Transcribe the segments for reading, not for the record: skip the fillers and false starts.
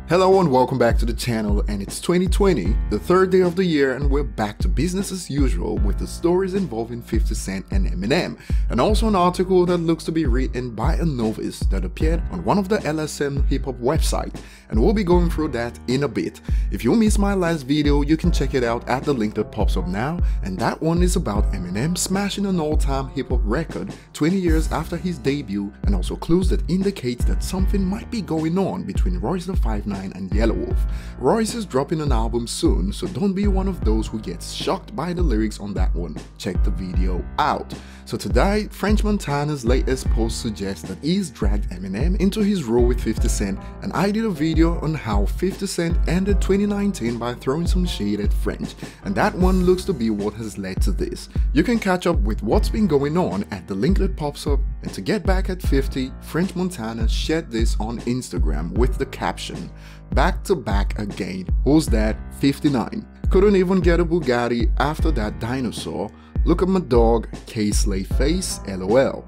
Hello and welcome back to the channel, and it's 2020, the third day of the year, and we're back to business as usual with the stories involving 50 Cent and Eminem, and also an article that looks to be written by a novice that appeared on one of the LSM hip-hop websites, and we'll be going through that in a bit. If you missed my last video, you can check it out at the link that pops up now, and that one is about Eminem smashing an all-time hip-hop record 20 years after his debut, and also clues that indicates that something might be going on between Royce the 5'9" and Yelawolf. Royce is dropping an album soon, so don't be one of those who gets shocked by the lyrics on that one. Check the video out. So today, French Montana's latest post suggests that he's dragged Eminem into his role with 50 Cent, and I did a video on how 50 Cent ended 2019 by throwing some shade at French, and that one looks to be what has led to this. You can catch up with what's been going on at the link that pops up, and to get back at 50, French Montana shared this on Instagram with the caption, "Back to back again, who's that? 59. Couldn't even get a Bugatti after that dinosaur. Look at my dog, K-Slay face, LOL."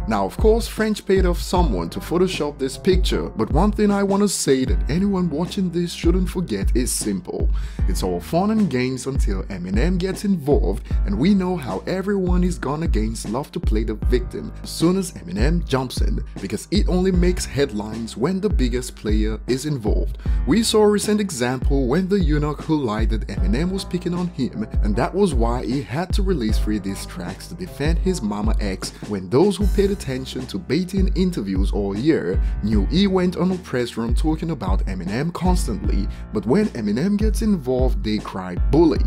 Now of course French paid off someone to Photoshop this picture, but one thing I want to say that anyone watching this shouldn't forget is simple. It's all fun and games until Eminem gets involved, and we know how everyone is gonna against love to play the victim as soon as Eminem jumps in, because it only makes headlines when the biggest player is involved. We saw a recent example when the eunuch who lied that Eminem was picking on him, and that was why he had to release 3 diss tracks to defend his mama ex, when those who paid attention to baiting interviews all year knew he went on a press run talking about Eminem constantly, but when Eminem gets involved they cry bully.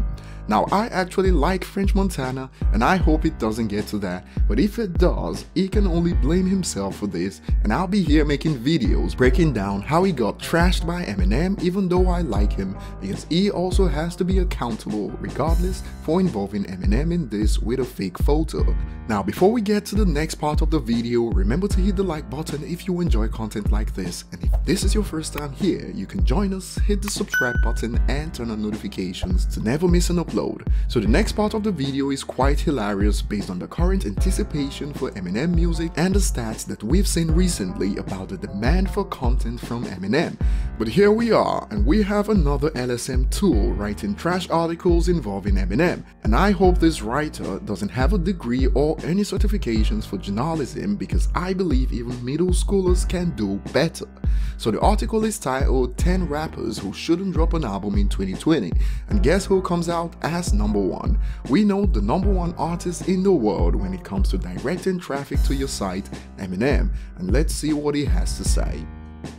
Now I actually like French Montana, and I hope it doesn't get to that, but if it does, he can only blame himself for this, and I'll be here making videos breaking down how he got trashed by Eminem even though I like him, because he also has to be accountable regardless for involving Eminem in this with a fake photo. Now before we get to the next part of the video, remember to hit the like button if you enjoy content like this, and if this is your first time here, you can join us, hit the subscribe button and turn on notifications to never miss an upload. So the next part of the video is quite hilarious based on the current anticipation for Eminem music and the stats that we've seen recently about the demand for content from Eminem. But here we are, and we have another LSM tool writing trash articles involving Eminem, and I hope this writer doesn't have a degree or any certifications for journalism, because I believe even middle schoolers can do better. So the article is titled 10 rappers who shouldn't drop an album in 2020, and guess who comes out as number 1? We know the number 1 artist in the world when it comes to directing traffic to your site, Eminem, and let's see what he has to say.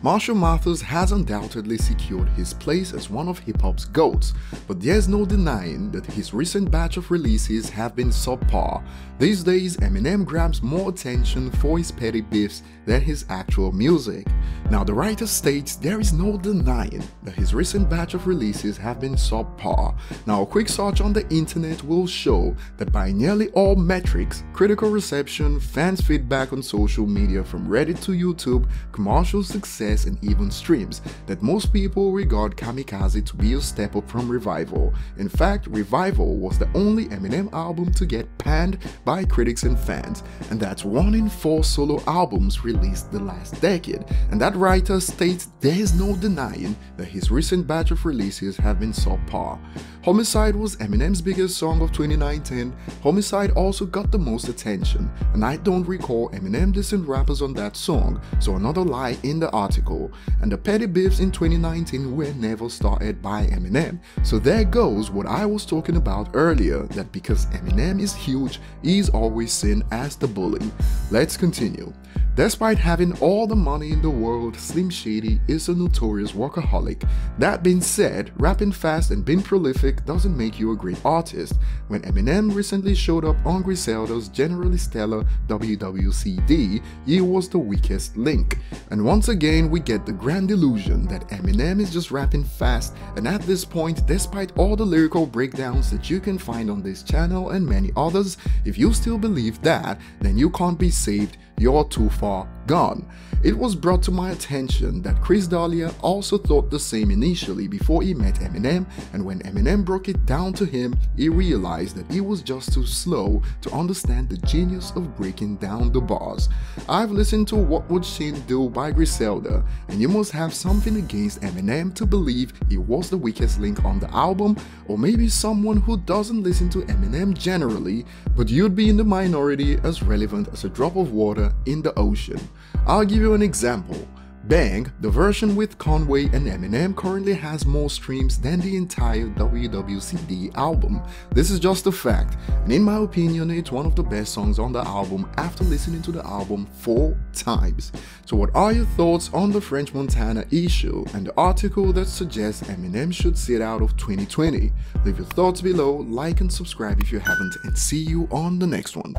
Marshall Mathers has undoubtedly secured his place as one of hip-hop's GOATs, but there's no denying that his recent batch of releases have been subpar. These days, Eminem grabs more attention for his petty beefs than his actual music. Now the writer states there is no denying that his recent batch of releases have been subpar. Now a quick search on the internet will show that by nearly all metrics, critical reception, fans' feedback on social media from Reddit to YouTube, commercial success and even streams, that most people regard Kamikaze to be a step up from Revival. In fact, Revival was the only Eminem album to get panned by critics and fans, and that's 1 in 4 solo albums released the last decade, and that writer states there is no denying that his recent batch of releases have been subpar. Homicide was Eminem's biggest song of 2019. Homicide also got the most attention, and I don't recall Eminem dissing rappers on that song, so another lie in the article. And the petty beefs in 2019 were never started by Eminem, so there goes what I was talking about earlier, that because Eminem is huge, he's always seen as the bully. Let's continue. Despite having all the money in the world, Slim Shady is a notorious workaholic. That being said, rapping fast and being prolific doesn't make you a great artist. When Eminem recently showed up on Griselda's generally stellar WWCD, he was the weakest link. And once again we get the grand illusion that Eminem is just rapping fast, and at this point, despite all the lyrical breakdowns that you can find on this channel and many others, if you still believe that, then you can't be saved. "You're too far gone." It was brought to my attention that Chris D'Elia also thought the same initially before he met Eminem, and when Eminem broke it down to him, he realized that he was just too slow to understand the genius of breaking down the bars. I've listened to What Would Shin Do by Griselda, and you must have something against Eminem to believe he was the weakest link on the album, or maybe someone who doesn't listen to Eminem generally, but you'd be in the minority, as relevant as a drop of water in the ocean. I'll give you an example. Bang, the version with Conway and Eminem, currently has more streams than the entire WWCD album. This is just a fact, and in my opinion, it's one of the best songs on the album after listening to the album 4 times. So what are your thoughts on the French Montana issue and the article that suggests Eminem should sit out of 2020? Leave your thoughts below, like and subscribe if you haven't, and see you on the next one.